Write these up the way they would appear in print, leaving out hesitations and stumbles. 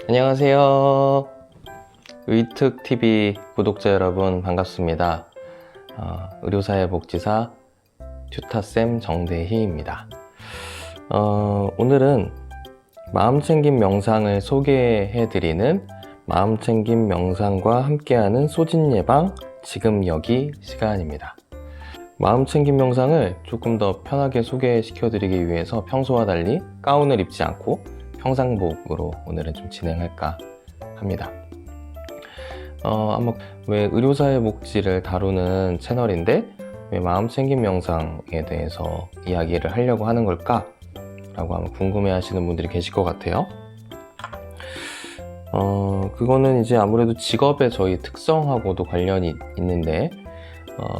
안녕하세요. 의특TV 구독자 여러분 반갑습니다. 의료사회복지사 튜타쌤 정대희입니다. 오늘은 마음챙김 명상을 소개해드리는 마음챙김 명상과 함께하는 소진예방 지금 여기 시간입니다. 마음챙김 명상을 조금 더 편하게 소개시켜드리기 위해서 평소와 달리 가운을 입지 않고 평상복으로 오늘은 좀 진행할까 합니다. 아마 왜 의료사회복지를 다루는 채널인데 왜 마음챙김 명상에 대해서 이야기를 하려고 하는 걸까? 라고 아마 궁금해 하시는 분들이 계실 것 같아요. 그거는 이제 아무래도 직업의 저희 특성하고도 관련이 있는데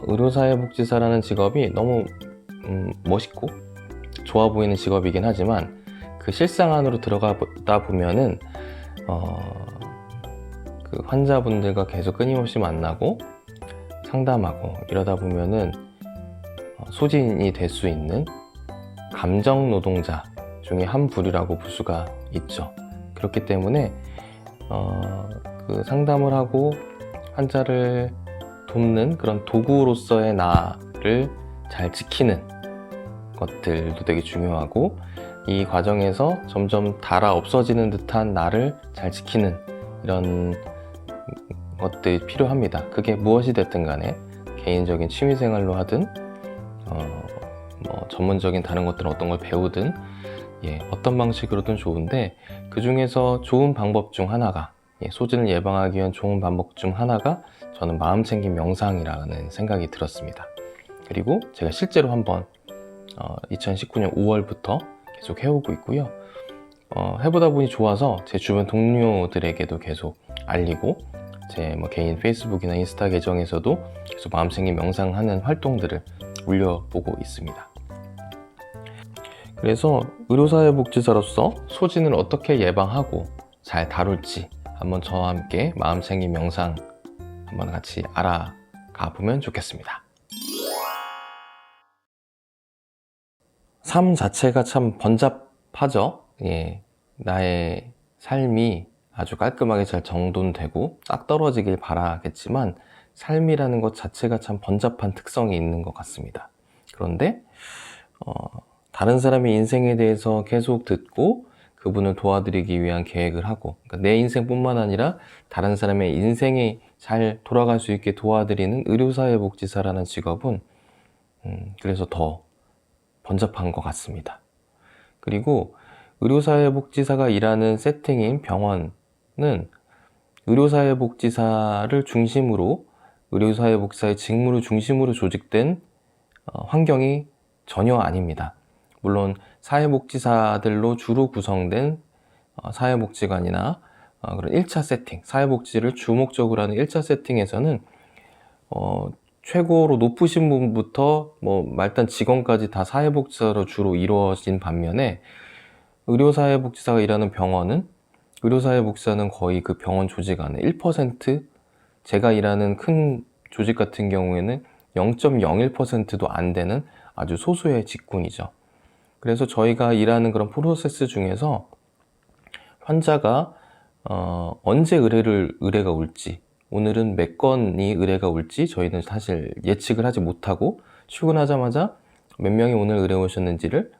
의료사회복지사라는 직업이 너무 멋있고 좋아 보이는 직업이긴 하지만 그 실상 안으로 들어가다 보면은 그 환자분들과 계속 끊임없이 만나고 상담하고 이러다 보면은 소진이 될 수 있는 감정 노동자 중에 한 부류라고 볼 수가 있죠. 그렇기 때문에 그 상담을 하고 환자를 돕는 그런 도구로서의 나를 잘 지키는 것들도 되게 중요하고 이 과정에서 점점 닳아 없어지는 듯한 나를 잘 지키는 이런 것들이 필요합니다. 그게 무엇이 됐든 간에 개인적인 취미생활로 하든 뭐 전문적인 다른 것들은 어떤 걸 배우든 어떤 방식으로든 좋은데 그 중에서 좋은 방법 중 하나가 소진을 예방하기 위한 좋은 방법 중 하나가 저는 마음챙김 명상이라는 생각이 들었습니다. 그리고 제가 실제로 한번 2019년 5월부터 계속 해오고 있고요. 해보다 보니 좋아서 제 주변 동료들에게도 계속 알리고 제 개인 페이스북이나 인스타 계정에서도 계속 마음챙김 명상하는 활동들을 올려보고 있습니다. 그래서 의료사회복지사로서 소진을 어떻게 예방하고 잘 다룰지 한번 저와 함께 마음챙김 명상 한번 같이 알아가 보면 좋겠습니다. 삶 자체가 참 번잡하죠. 나의 삶이 아주 깔끔하게 잘 정돈되고 딱 떨어지길 바라겠지만 삶이라는 것 자체가 참 번잡한 특성이 있는 것 같습니다. 그런데 다른 사람의 인생에 대해서 계속 듣고 그분을 도와드리기 위한 계획을 하고 그러니까 내 인생뿐만 아니라 다른 사람의 인생이 잘 돌아갈 수 있게 도와드리는 의료사회복지사라는 직업은 그래서 더 번잡한 것 같습니다. 그리고 의료사회복지사가 일하는 세팅인 병원은 의료사회복지사를 중심으로 의료사회복지사의 직무를 중심으로 조직된 환경이 전혀 아닙니다. 물론 사회복지사들로 주로 구성된 사회복지관이나 그런 1차 세팅, 사회복지를 주목적으로 하는 1차 세팅에서는 최고로 높으신 분부터 말단 직원까지 다 사회복지사로 주로 이루어진 반면에 의료사회복지사가 일하는 병원은 의료사회복지사는 거의 그 병원 조직 안에 1%, 제가 일하는 큰 조직 같은 경우에는 0.01%도 안 되는 아주 소수의 직군이죠. 그래서 저희가 일하는 그런 프로세스 중에서 환자가 언제 의뢰가 올지, 오늘은 몇 건이 의뢰가 올지 저희는 사실 예측을 하지 못하고 출근하자마자 몇 명이 오늘 의뢰 오셨는지를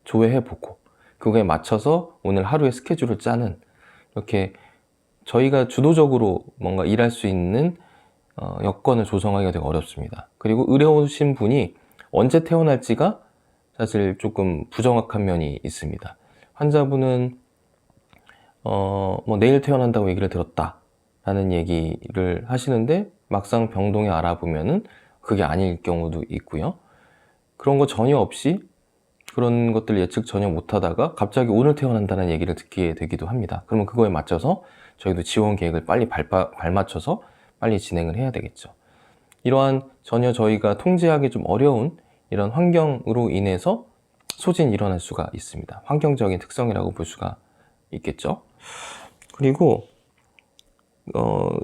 조회해보고 그거에 맞춰서 오늘 하루의 스케줄을 짜는 이렇게 저희가 주도적으로 뭔가 일할 수 있는 여건을 조성하기가 되게 어렵습니다. 그리고 의뢰 오신 분이 언제 태어날지가 사실 조금 부정확한 면이 있습니다. 환자분은 내일 태어난다고 얘기를 들었다 라는 얘기를 하시는데 막상 병동에 알아보면은 그게 아닐 경우도 있고요. 그런 거 전혀 없이 그런 것들 예측 전혀 못하다가 갑자기 오늘 태어난다는 얘기를 듣게 되기도 합니다. 그러면 그거에 맞춰서 저희도 지원 계획을 빨리 발맞춰서 빨리 진행을 해야 되겠죠. 이러한 전혀 저희가 통제하기 좀 어려운 이런 환경으로 인해서 소진이 일어날 수가 있습니다. 환경적인 특성이라고 볼 수가 있겠죠. 그리고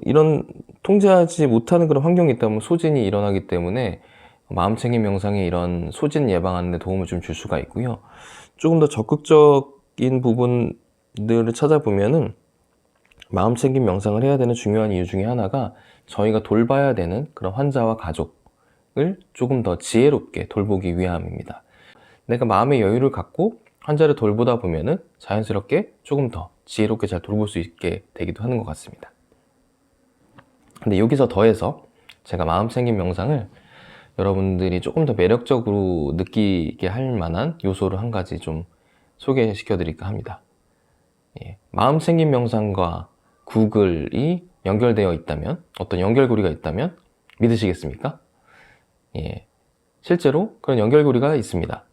이런 통제하지 못하는 그런 환경이 있다면 소진이 일어나기 때문에 마음챙김 명상이 이런 소진 예방하는 데 도움을 좀 줄 수가 있고요. 조금 더 적극적인 부분 글들을 찾아보면은 마음챙김 명상을 해야 되는 중요한 이유 중에 하나가 저희가 돌봐야 되는 그런 환자와 가족을 조금 더 지혜롭게 돌보기 위함입니다. 내가 마음의 여유를 갖고 환자를 돌보다 보면은 자연스럽게 조금 더 지혜롭게 잘 돌볼 수 있게 되기도 하는 것 같습니다. 근데 여기서 더해서 제가 마음챙김 명상을 여러분들이 조금 더 매력적으로 느끼게 할 만한 요소를 한 가지 좀 소개시켜 드릴까 합니다. 마음챙김 명상과 구글이 연결되어 있다면, 어떤 연결고리가 있다면 믿으시겠습니까? 실제로 그런 연결고리가 있습니다.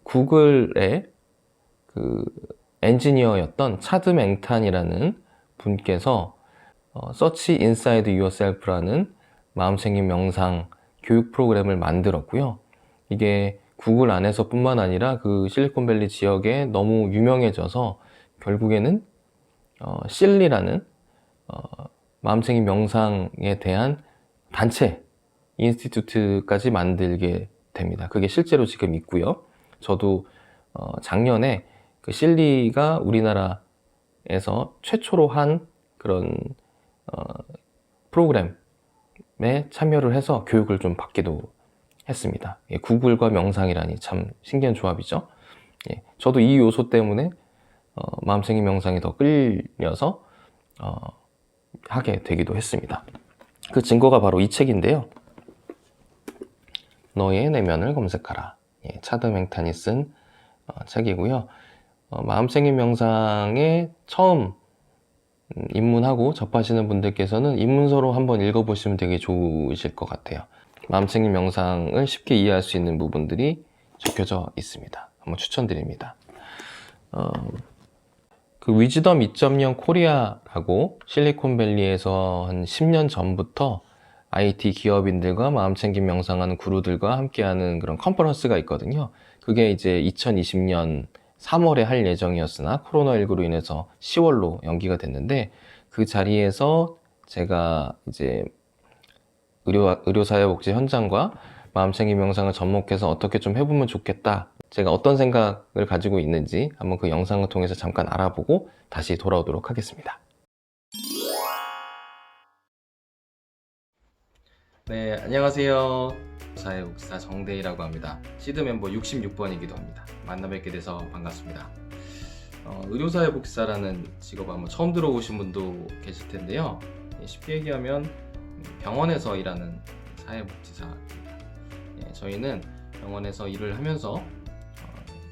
구글의 그 엔지니어였던 차드 맹탄이라는 분께서 Search Inside Yourself라는 마음챙김 명상 교육 프로그램을 만들었고요. 이게 구글 안에서 뿐만 아니라 그 실리콘밸리 지역에 너무 유명해져서 결국에는 실리라는 마음챙김 명상에 대한 단체 인스티튜트까지 만들게 됩니다. 그게 실제로 지금 있고요. 저도 작년에 그 실리가 우리나라에서 최초로 한 그런 프로그램에 참여를 해서 교육을 좀 받기도 했습니다. 구글과 명상이라니 참 신기한 조합이죠. 저도 이 요소 때문에 마음챙김 명상이 더 끌려서 하게 되기도 했습니다. 그 증거가 바로 이 책인데요. 너의 내면을 검색하라. 차드 맹탄이 쓴 책이고요. 마음챙김 명상에 처음 입문하고 접하시는 분들께서는 입문서로 한번 읽어보시면 되게 좋으실 것 같아요. 마음챙김 명상을 쉽게 이해할 수 있는 부분들이 적혀져 있습니다. 한번 추천드립니다. 그 위즈덤 2.0 코리아라고 실리콘밸리에서 한 10년 전부터 IT 기업인들과 마음챙김 명상하는 구루들과 함께하는 그런 컨퍼런스가 있거든요. 그게 이제 2020년 3월에 할 예정이었으나 코로나19로 인해서 10월로 연기가 됐는데, 그 자리에서 제가 이제 의료사회복지 현장과 마음챙김 명상을 접목해서 어떻게 좀 해보면 좋겠다, 제가 어떤 생각을 가지고 있는지 한번 그 영상을 통해서 잠깐 알아보고 다시 돌아오도록 하겠습니다. 네, 안녕하세요. 사회복지사 정대희라고 합니다. 시드 멤버 66번이기도 합니다. 만나 뵙게 돼서 반갑습니다. 의료사회복지사라는 직업 아마 처음 들어오신 분도 계실 텐데요. 쉽게 얘기하면 병원에서 일하는 사회복지사입니다. 저희는 병원에서 일을 하면서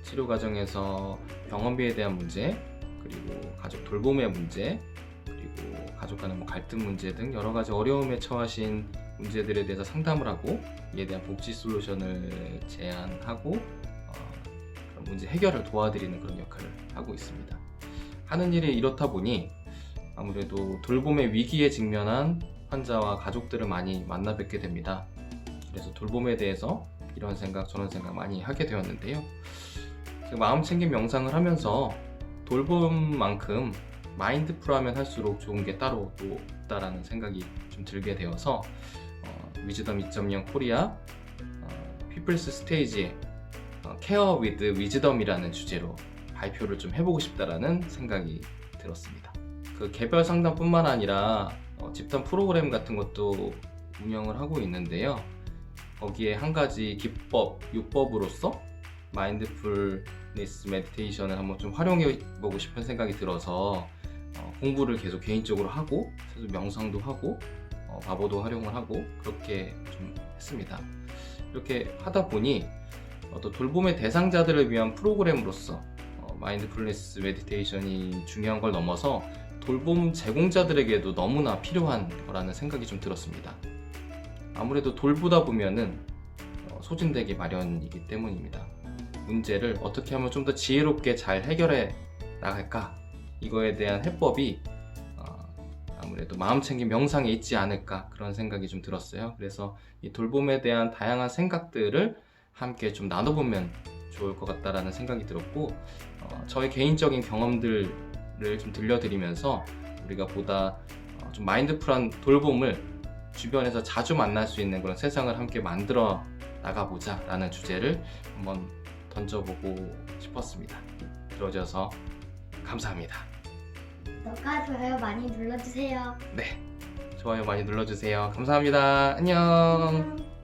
치료 과정에서 병원비에 대한 문제, 그리고 가족 돌봄의 문제, 그리고 가족 간의 갈등 문제 등 여러 가지 어려움에 처하신 문제들에 대해서 상담을 하고 이에 대한 복지 솔루션을 제안하고 그런 문제 해결을 도와드리는 그런 역할을 하고 있습니다. 하는 일이 이렇다 보니 아무래도 돌봄의 위기에 직면한 환자와 가족들을 많이 만나 뵙게 됩니다. 그래서 돌봄에 대해서 이런 생각 저런 생각 많이 하게 되었는데요. 마음챙김 명상을 하면서 돌봄만큼 마인드풀하면 할수록 좋은 게 따로 또 없다라는 생각이 좀 들게 되어서 위즈덤 2.0 코리아 피플스 스테이지의 케어 위드 위즈덤이라는 주제로 발표를 좀 해보고 싶다라는 생각이 들었습니다. 그 개별 상담뿐만 아니라 집단 프로그램 같은 것도 운영을 하고 있는데요. 거기에 한 가지 기법, 요법으로서 마인드풀니스 메디테이션을 한번 좀 활용해 보고 싶은 생각이 들어서 공부를 계속 개인적으로 하고 명상도 하고 바보도 활용을 하고 그렇게 좀 했습니다. 이렇게 하다 보니 또 돌봄의 대상자들을 위한 프로그램으로서 마인드풀니스 메디테이션이 중요한 걸 넘어서 돌봄 제공자들에게도 너무나 필요한 거라는 생각이 좀 들었습니다. 아무래도 돌보다 보면은 소진되기 마련이기 때문입니다. 문제를 어떻게 하면 좀 더 지혜롭게 잘 해결해 나갈까, 이거에 대한 해법이 아무래도 마음챙김 명상에 있지 않을까, 그런 생각이 좀 들었어요. 그래서 이 돌봄에 대한 다양한 생각들을 함께 좀 나눠보면 좋을 것 같다라는 생각이 들었고, 저의 개인적인 경험들을 좀 들려드리면서 우리가 보다 좀 마인드풀한 돌봄을 주변에서 자주 만날 수 있는 그런 세상을 함께 만들어 나가보자 라는 주제를 한번 던져보고 싶었습니다. 들어줘서 감사합니다. 구독과 좋아요 많이 눌러주세요. 네, 좋아요 많이 눌러주세요. 감사합니다. 안녕. 안녕.